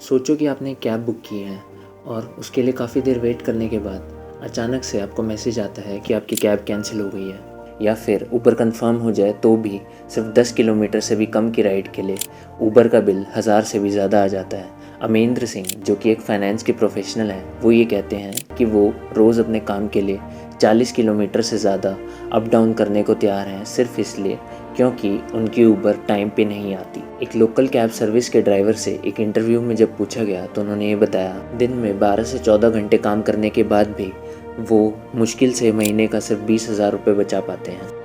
सोचो कि आपने एक कैब बुक की है और उसके लिए काफ़ी देर वेट करने के बाद अचानक से आपको मैसेज आता है कि आपकी कैब कैंसिल हो गई है, या फिर ऊबर कंफर्म हो जाए तो भी सिर्फ 10 किलोमीटर से भी कम की राइड के लिए ऊबर का बिल 1000 से भी ज़्यादा आ जाता है। अमरेंद्र सिंह, जो कि एक फाइनेंस के प्रोफेशनल हैं, वो ये कहते हैं कि वो रोज़ अपने काम के लिए 40 किलोमीटर से ज़्यादा अप डाउन करने को तैयार हैं, सिर्फ इसलिए क्योंकि उनकी ऊबर टाइम पे नहीं आती। एक लोकल कैब सर्विस के ड्राइवर से एक इंटरव्यू में जब पूछा गया तो उन्होंने ये बताया, दिन में 12 से 14 घंटे काम करने के बाद भी वो मुश्किल से महीने का सिर्फ 20,000 रुपये बचा पाते हैं।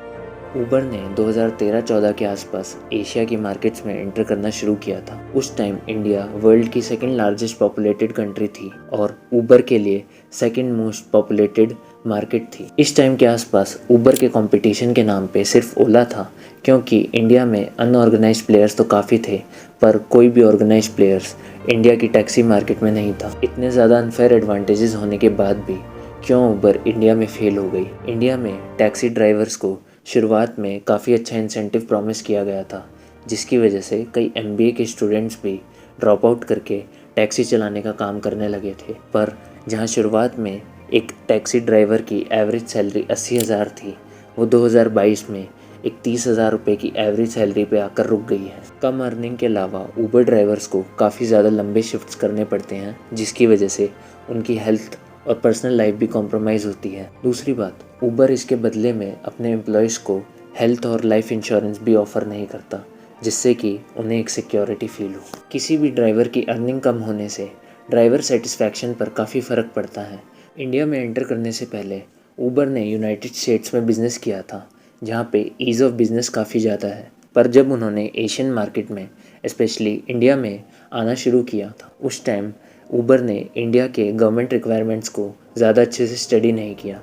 ऊबर ने 2013-14 के आसपास एशिया की मार्केट्स में एंटर करना शुरू किया था। उस टाइम इंडिया वर्ल्ड की सेकंड लार्जेस्ट पॉपुलेटेड कंट्री थी और ऊबर के लिए सेकंड मोस्ट पॉपुलेटेड मार्केट थी। इस टाइम के आसपास ऊबर के कंपटीशन के नाम पे सिर्फ ओला था, क्योंकि इंडिया में अनऑर्गेनाइज्ड प्लेयर्स तो काफ़ी थे पर कोई भी ऑर्गेनाइज्ड प्लेयर्स इंडिया की टैक्सी मार्केट में नहीं था। इतने ज़्यादा अनफेयर एडवांटेजेस होने के बाद भी क्यों ऊबर इंडिया में फेल हो गई। इंडिया में टैक्सी ड्राइवर्स को शुरुआत में काफ़ी अच्छा इंसेंटिव प्रॉमिस किया गया था, जिसकी वजह से कई MBA के स्टूडेंट्स भी ड्रॉप आउट करके टैक्सी चलाने का काम करने लगे थे। पर जहां शुरुआत में एक टैक्सी ड्राइवर की एवरेज सैलरी 80,000 थी, वो 2022 में एक 30,000 रुपये की एवरेज सैलरी पे आकर रुक गई है। कम अर्निंग के अलावा ऊबर ड्राइवर्स को काफ़ी ज़्यादा लंबे शिफ्ट्स करने पड़ते हैं, जिसकी वजह से उनकी हेल्थ और पर्सनल लाइफ भी कॉम्प्रोमाइज़ होती है। दूसरी बात, ऊबर इसके बदले में अपने एम्प्लॉयज़ को हेल्थ और लाइफ इंश्योरेंस भी ऑफ़र नहीं करता, जिससे कि उन्हें एक सिक्योरिटी फील हो। किसी भी ड्राइवर की अर्निंग कम होने से ड्राइवर सेटिस्फैक्शन पर काफ़ी फ़र्क पड़ता है। इंडिया में एंटर करने से पहले ऊबर ने यूनाइटेड स्टेट्स में बिज़नेस किया था, जहाँ पे ईज़ ऑफ बिज़नेस काफ़ी ज़्यादा है। पर जब उन्होंने एशियन मार्केट में, स्पेशली इंडिया में आना शुरू किया था, उस टाइम ऊबर ने इंडिया के गवर्नमेंट रिक्वायरमेंट्स को ज़्यादा अच्छे से स्टडी नहीं किया।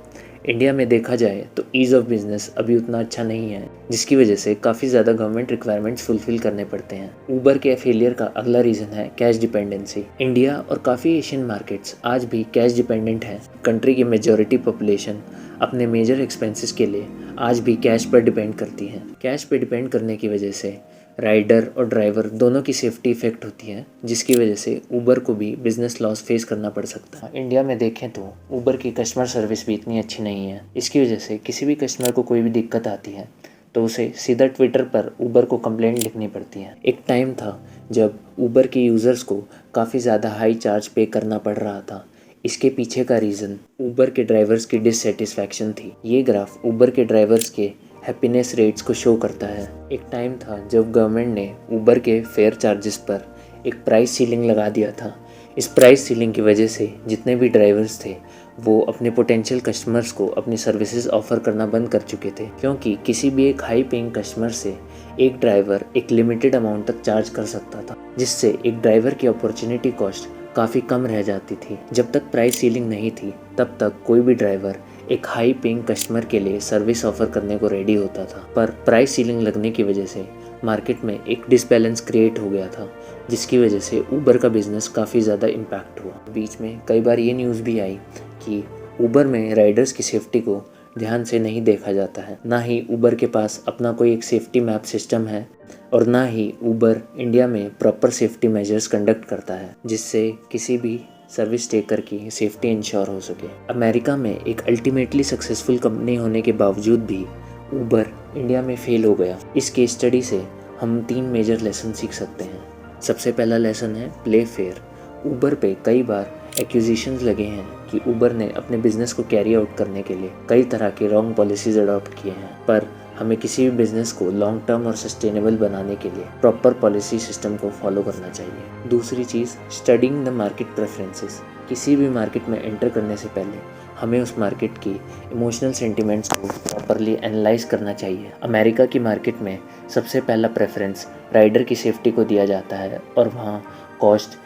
इंडिया में देखा जाए तो ईज़ ऑफ बिज़नेस अभी उतना अच्छा नहीं है, जिसकी वजह से काफ़ी ज़्यादा गवर्नमेंट रिक्वायरमेंट्स फुलफ़िल करने पड़ते हैं। ऊबर के फेलियर का अगला रीज़न है कैश डिपेंडेंसी। इंडिया और काफ़ी एशियन मार्केट्स आज भी कैश डिपेंडेंट हैं। कंट्री की मेजॉरिटी पॉपुलेशन अपने मेजर एक्सपेंसेस के लिए आज भी कैश पर डिपेंड करती है। कैश पर डिपेंड करने की वजह से राइडर और ड्राइवर दोनों की सेफ्टी इफ़ेक्ट होती है, जिसकी वजह से ऊबर को भी बिजनेस लॉस फेस करना पड़ सकता है। इंडिया में देखें तो ऊबर की कस्टमर सर्विस भी इतनी अच्छी नहीं है। इसकी वजह से किसी भी कस्टमर को कोई भी दिक्कत आती है तो उसे सीधा ट्विटर पर ऊबर को कंप्लेंट लिखनी पड़ती है। एक टाइम था जब ऊबर के यूज़र्स को काफ़ी ज़्यादा हाई चार्ज पे करना पड़ रहा था। इसके पीछे का रीज़न ऊबर के ड्राइवर्स की डिससेटिस्फैक्शन थी। ये ग्राफ ऊबर के ड्राइवर्स के हैप्पीनेस रेट्स को शो करता है। एक टाइम था जब गवर्नमेंट ने ऊबर के फेयर चार्जेस पर एक प्राइस सीलिंग लगा दिया था। इस प्राइस सीलिंग की वजह से जितने भी ड्राइवर्स थे वो अपने पोटेंशियल कस्टमर्स को अपनी सर्विसेज ऑफर करना बंद कर चुके थे, क्योंकि किसी भी एक हाई पेइंग कस्टमर से एक ड्राइवर एक लिमिटेड अमाउंट तक चार्ज कर सकता था, जिससे एक ड्राइवर की अपॉर्चुनिटी कॉस्ट काफ़ी कम रह जाती थी। जब तक प्राइस सीलिंग नहीं थी तब तक कोई भी ड्राइवर एक हाई पेइंग कस्टमर के लिए सर्विस ऑफर करने को रेडी होता था। पर प्राइस सीलिंग लगने की वजह से मार्केट में एक डिसबैलेंस क्रिएट हो गया था, जिसकी वजह से ऊबर का बिज़नेस काफ़ी ज़्यादा इम्पैक्ट हुआ। बीच में कई बार ये न्यूज़ भी आई कि ऊबर में राइडर्स की सेफ्टी को ध्यान से नहीं देखा जाता है। ना ही ऊबर के पास अपना कोई एक सेफ्टी मैप सिस्टम है और ना ही ऊबर इंडिया में प्रॉपर सेफ्टी मेजर्स कंडक्ट करता है, जिससे किसी भी सर्विस टेकर की सेफ्टी इंश्योर हो सके। अमेरिका में एक अल्टीमेटली सक्सेसफुल कंपनी होने के बावजूद भी ऊबर इंडिया में फेल हो गया। इस केस स्टडी से हम 3 मेजर लेसन सीख सकते हैं। सबसे पहला लेसन है प्ले फेयर। ऊबर पे कई बार एक्यूजिशंस लगे हैं कि ऊबर ने अपने बिजनेस को कैरी आउट करने के लिए कई तरह के रॉन्ग पॉलिसीज अडॉप्ट किए हैं, पर हमें किसी भी बिजनेस को लॉन्ग टर्म और सस्टेनेबल बनाने के लिए प्रॉपर पॉलिसी सिस्टम को फॉलो करना चाहिए। दूसरी चीज़, स्टडिंग द मार्केट प्रेफरेंसेस। किसी भी मार्केट में एंटर करने से पहले हमें उस मार्केट की इमोशनल सेंटिमेंट्स को प्रॉपरली एनालाइज करना चाहिए। अमेरिका की मार्केट में सबसे पहला प्रेफरेंस राइडर की सेफ्टी को दिया जाता है और वहाँ कॉस्ट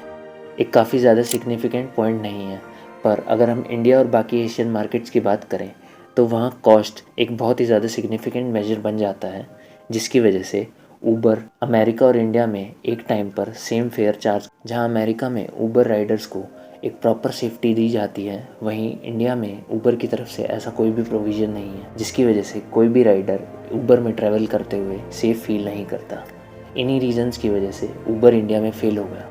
एक काफ़ी ज़्यादा सिग्निफिकेंट पॉइंट नहीं है। पर अगर हम इंडिया और बाकी एशियन मार्केट्स की बात करें तो वहाँ कॉस्ट एक बहुत ही ज़्यादा सिग्निफिकेंट मेजर बन जाता है, जिसकी वजह से ऊबर अमेरिका और इंडिया में एक टाइम पर सेम फेयर चार्ज, जहाँ अमेरिका में ऊबर राइडर्स को एक प्रॉपर सेफ्टी दी जाती है, वहीं इंडिया में ऊबर की तरफ से ऐसा कोई भी प्रोविज़न नहीं है, जिसकी वजह से कोई भी राइडर ऊबर में ट्रैवल करते हुए सेफ फील नहीं करता। इन्हीं रीजंस की वजह से ऊबर इंडिया में फेल हो गया।